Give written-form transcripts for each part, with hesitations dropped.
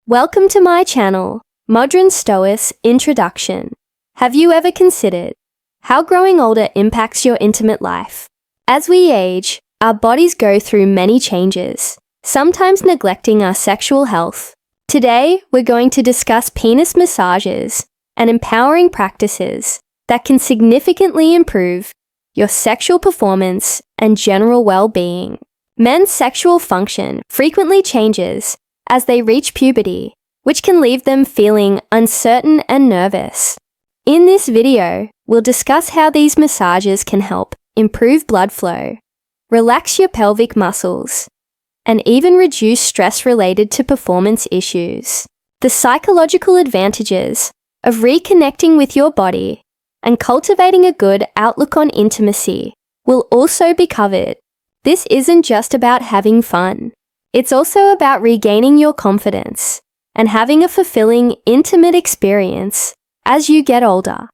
Welcome to my channel, Modern Stoics Introduction. Have you ever considered how growing older impacts your intimate life? As we age, our bodies go through many changes, sometimes neglecting our sexual health. Today, we're going to discuss penis massages and empowering practices that can significantly improve your sexual performance and general well-being. Men's sexual function frequently changes as they reach puberty, which can leave them feeling uncertain and nervous. In this video, we'll discuss how these massages can help improve blood flow, relax your pelvic muscles, and even reduce stress related to performance issues. The psychological advantages of reconnecting with your body and cultivating a good outlook on intimacy will also be covered. This isn't just about having fun. It's also about regaining your confidence and having a fulfilling, intimate experience as you get older.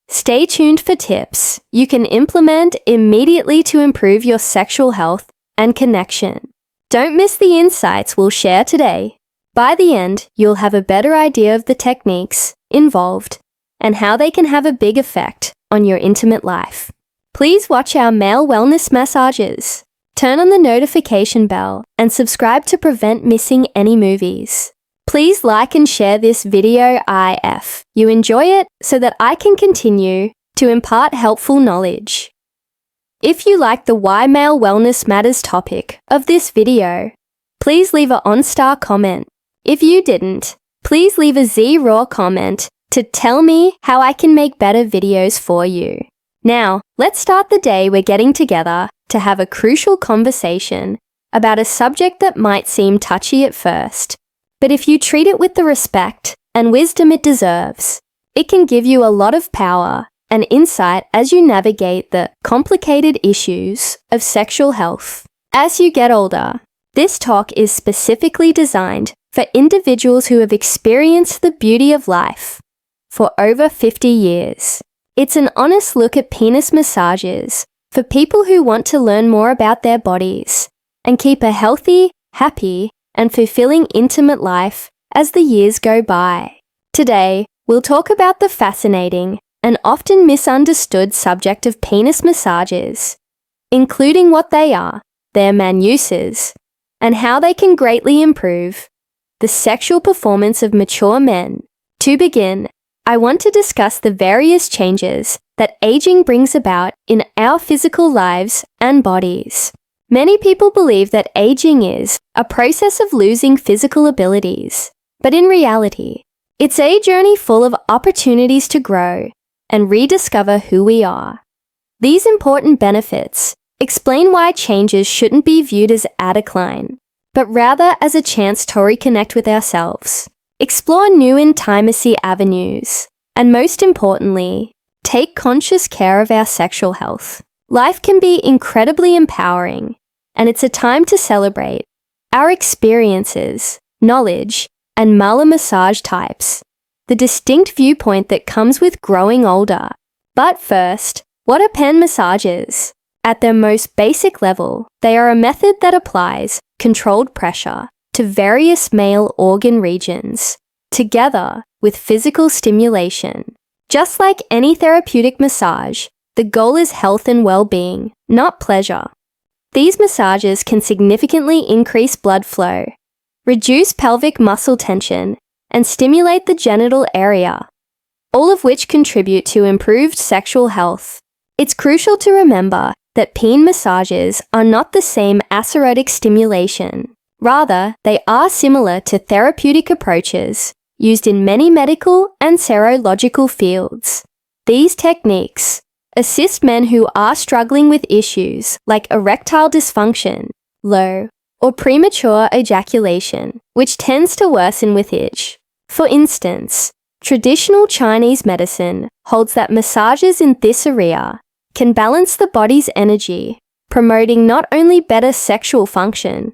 Stay tuned for tips you can implement immediately to improve your sexual health and connection. Don't miss the insights we'll share today. By the end, you'll have a better idea of the techniques involved and how they can have a big effect on your intimate life. Please watch our male wellness massages. Turn on the notification bell and subscribe to prevent missing any movies. Please like and share this video if you enjoy it so that I can continue to impart helpful knowledge. If you like the Why Male Wellness Matters topic of this video, please leave a on-star comment. If you didn't, please leave a Z-raw comment to tell me how I can make better videos for you. Now, let's start the day we're getting together to have a crucial conversation about a subject that might seem touchy at first. But if you treat it with the respect and wisdom it deserves, it can give you a lot of power and insight as you navigate the complicated issues of sexual health. As you get older, this talk is specifically designed for individuals who have experienced the beauty of life for over 50 years. It's an honest look at penis massages for people who want to learn more about their bodies and keep a healthy, happy, and fulfilling intimate life as the years go by. Today, we'll talk about the fascinating and often misunderstood subject of penis massages, including what they are, their main uses, and how they can greatly improve the sexual performance of mature men. To begin, I want to discuss the various changes that aging brings about in our physical lives and bodies. Many people believe that aging is a process of losing physical abilities, but in reality, it's a journey full of opportunities to grow and rediscover who we are. These important benefits explain why changes shouldn't be viewed as a decline, but rather as a chance to reconnect with ourselves, explore new intimacy avenues, and most importantly, take conscious care of our sexual health. Life can be incredibly empowering, and it's a time to celebrate our experiences, knowledge, and massage types, the distinct viewpoint that comes with growing older. But first, what are pen massages? At their most basic level, they are a method that applies controlled pressure to various male organ regions, together with physical stimulation. Just like any therapeutic massage, the goal is health and well-being, not pleasure. These massages can significantly increase blood flow, reduce pelvic muscle tension, and stimulate the genital area, all of which contribute to improved sexual health. It's crucial to remember that peen massages are not the same as erotic stimulation. Rather, they are similar to therapeutic approaches used in many medical and serological fields. These techniques assist men who are struggling with issues like erectile dysfunction, low or premature ejaculation, which tends to worsen with age. For instance, traditional Chinese medicine holds that massages in this area can balance the body's energy, promoting not only better sexual function,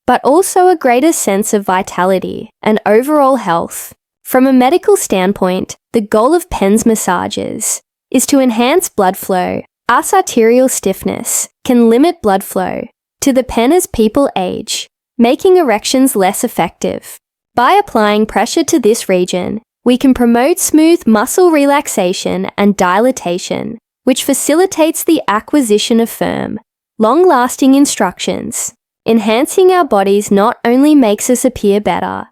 but also a greater sense of vitality and overall health. From a medical standpoint, the goal of PENS massages is to enhance blood flow, as arterial stiffness can limit blood flow to the pen as people age, making erections less effective. By applying pressure to this region, we can promote smooth muscle relaxation and dilatation, which facilitates the acquisition of firm, long-lasting instructions. Enhancing our bodies not only makes us appear better,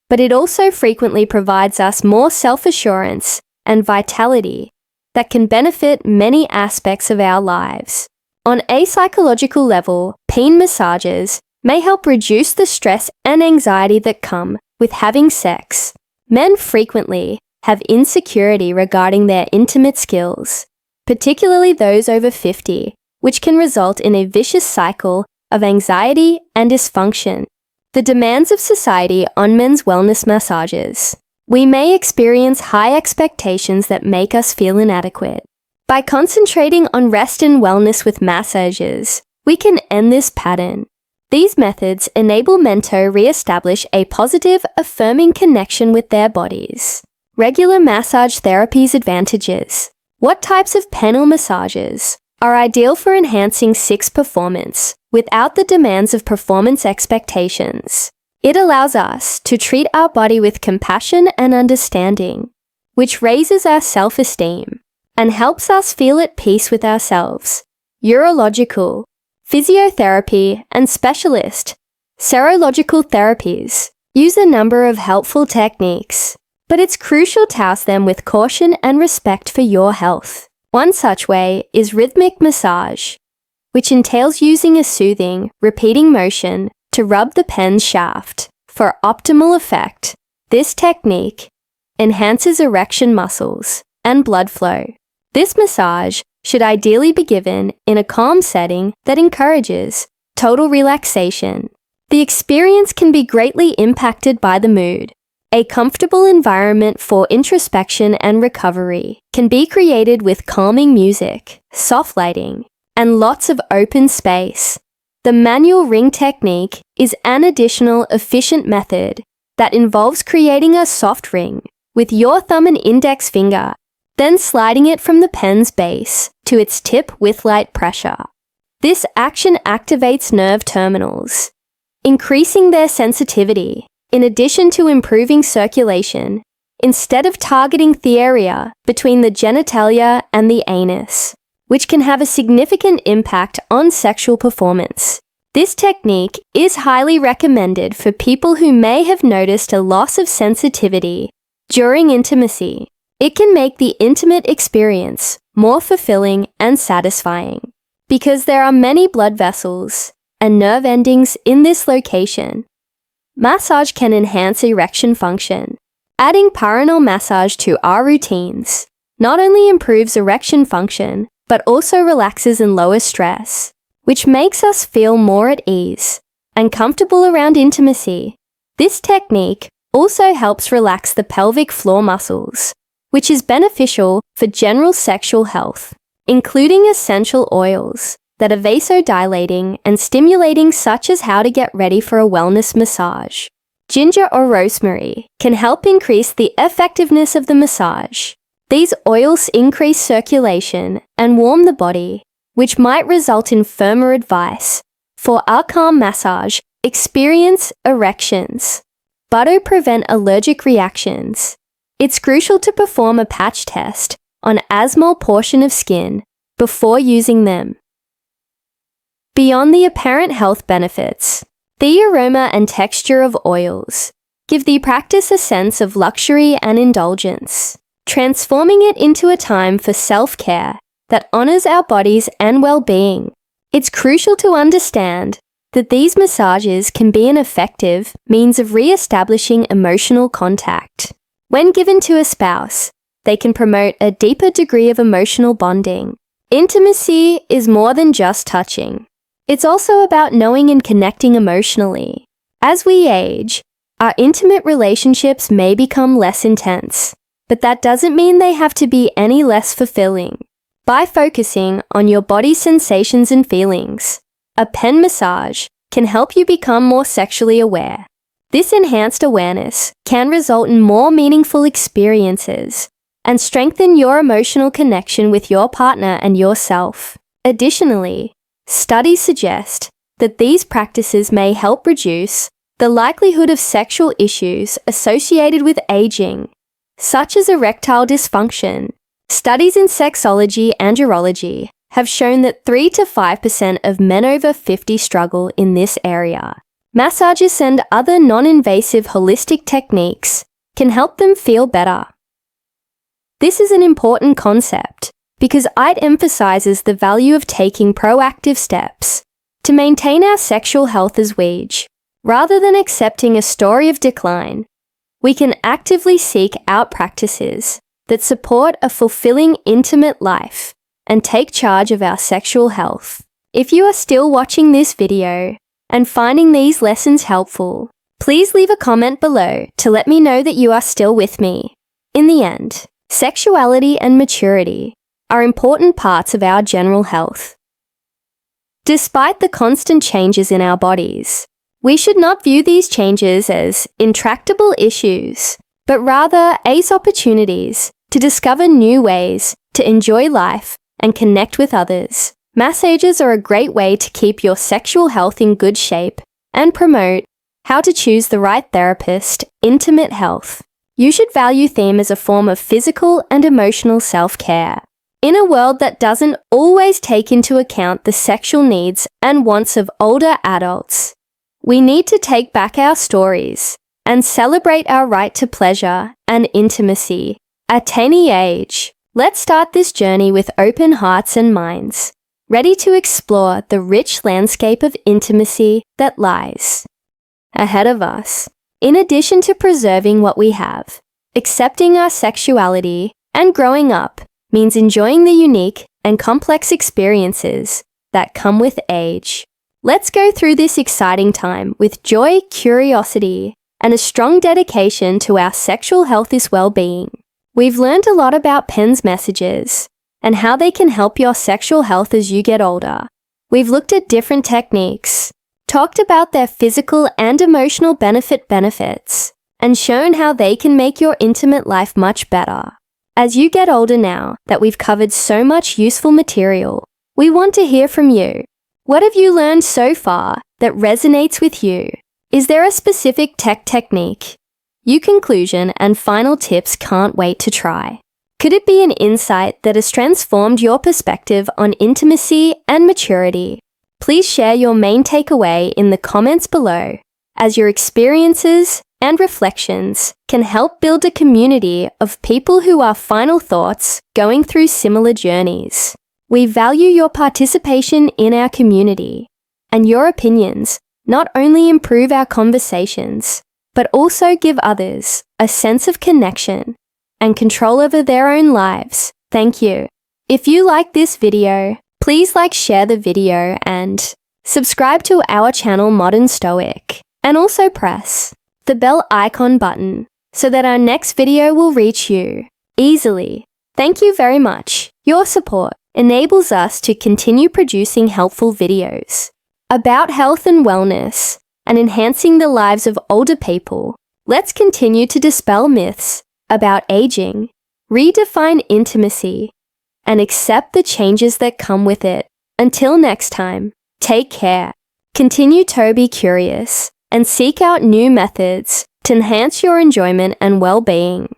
but it also frequently provides us more self-assurance and vitality that can benefit many aspects of our lives. On a psychological level, peen massages may help reduce the stress and anxiety that come with having sex. Men frequently have insecurity regarding their intimate skills, particularly those over 50, which can result in a vicious cycle of anxiety and dysfunction. The demands of society on men's wellness massages. We may experience high expectations that make us feel inadequate. By concentrating on rest and wellness with massages, we can end this pattern. These methods enable men to re-establish a positive, affirming connection with their bodies. Regular massage therapy's advantages. What types of penile massages are ideal for enhancing sex performance without the demands of performance expectations? It allows us to treat our body with compassion and understanding, which raises our self-esteem and helps us feel at peace with ourselves. Urological, physiotherapy, and specialist serological therapies use a number of helpful techniques, but it's crucial to use them with caution and respect for your health. One such way is rhythmic massage, which entails using a soothing, repeating motion to rub the pen's shaft for optimal effect. This technique enhances erection muscles and blood flow. This massage should ideally be given in a calm setting that encourages total relaxation. The experience can be greatly impacted by the mood. A comfortable environment for introspection and recovery can be created with calming music, soft lighting, and lots of open space. The manual ring technique is an additional efficient method that involves creating a soft ring with your thumb and index finger, then sliding it from the pen's base to its tip with light pressure. This action activates nerve terminals, increasing their sensitivity, in addition to improving circulation, instead of targeting the area between the genitalia and the anus, which can have a significant impact on sexual performance. This technique is highly recommended for people who may have noticed a loss of sensitivity during intimacy. It can make the intimate experience more fulfilling and satisfying. Because there are many blood vessels and nerve endings in this location, massage can enhance erection function. Adding perineal massage to our routines not only improves erection function, but also relaxes and lowers stress, which makes us feel more at ease and comfortable around intimacy. This technique also helps relax the pelvic floor muscles, which is beneficial for general sexual health, including essential oils that are vasodilating and stimulating, such as how to get ready for a wellness massage. Ginger or rosemary can help increase the effectiveness of the massage. These oils increase circulation and warm the body, which might result in firmer advice for our calm massage experience erections. But to prevent allergic reactions, it's crucial to perform a patch test on a small portion of skin before using them. Beyond the apparent health benefits, the aroma and texture of oils give the practice a sense of luxury and indulgence, transforming it into a time for self-care that honors our bodies and well-being. It's crucial to understand that these massages can be an effective means of re-establishing emotional contact. When given to a spouse, they can promote a deeper degree of emotional bonding. Intimacy is more than just touching. It's also about knowing and connecting emotionally. As we age, our intimate relationships may become less intense, but that doesn't mean they have to be any less fulfilling. By focusing on your body's sensations and feelings, a pen massage can help you become more sexually aware. This enhanced awareness can result in more meaningful experiences and strengthen your emotional connection with your partner and yourself. Additionally, studies suggest that these practices may help reduce the likelihood of sexual issues associated with aging, such as erectile dysfunction. Studies in sexology and urology have shown that 3 to 5% of men over 50 struggle in this area. Massages and other non-invasive holistic techniques can help them feel better. This is an important concept because it emphasizes the value of taking proactive steps to maintain our sexual health as we age. Rather than accepting a story of decline, we can actively seek out practices that support a fulfilling, intimate life and take charge of our sexual health. If you are still watching this video and finding these lessons helpful, please leave a comment below to let me know that you are still with me. In the end, sexuality and maturity are important parts of our general health. Despite the constant changes in our bodies, we should not view these changes as intractable issues, but rather as opportunities to discover new ways to enjoy life and connect with others. Massages are a great way to keep your sexual health in good shape and promote how to choose the right therapist. Intimate health. You should value them as a form of physical and emotional self-care. In a world that doesn't always take into account the sexual needs and wants of older adults, we need to take back our stories and celebrate our right to pleasure and intimacy at any age. Let's start this journey with open hearts and minds, ready to explore the rich landscape of intimacy that lies ahead of us. In addition to preserving what we have, accepting our sexuality and growing up means enjoying the unique and complex experiences that come with age. Let's go through this exciting time with joy, curiosity, and a strong dedication to our sexual health and well-being. We've learned a lot about PENS messages and how they can help your sexual health as you get older. We've looked at different techniques, talked about their physical and emotional benefits, and shown how they can make your intimate life much better. As you get older now that we've covered so much useful material, we want to hear from you. What have you learned so far that resonates with you? Is there a specific technique, conclusion, and final tips can't wait to try? Could it be an insight that has transformed your perspective on intimacy and maturity? Please share your main takeaway in the comments below, as your experiences and reflections can help build a community of people who are final thoughts going through similar journeys. We value your participation in our community, and your opinions not only improve our conversations, but also give others a sense of connection and control over their own lives. Thank you. If you like this video, please share the video, and subscribe to our channel Modern Stoic, and also press the bell icon button so that our next video will reach you easily. Thank you very much. Your support enables us to continue producing helpful videos about health and wellness and enhancing the lives of older people. Let's continue to dispel myths about aging, redefine intimacy, and accept the changes that come with it. Until next time, take care. Continue to be curious and seek out new methods to enhance your enjoyment and well-being.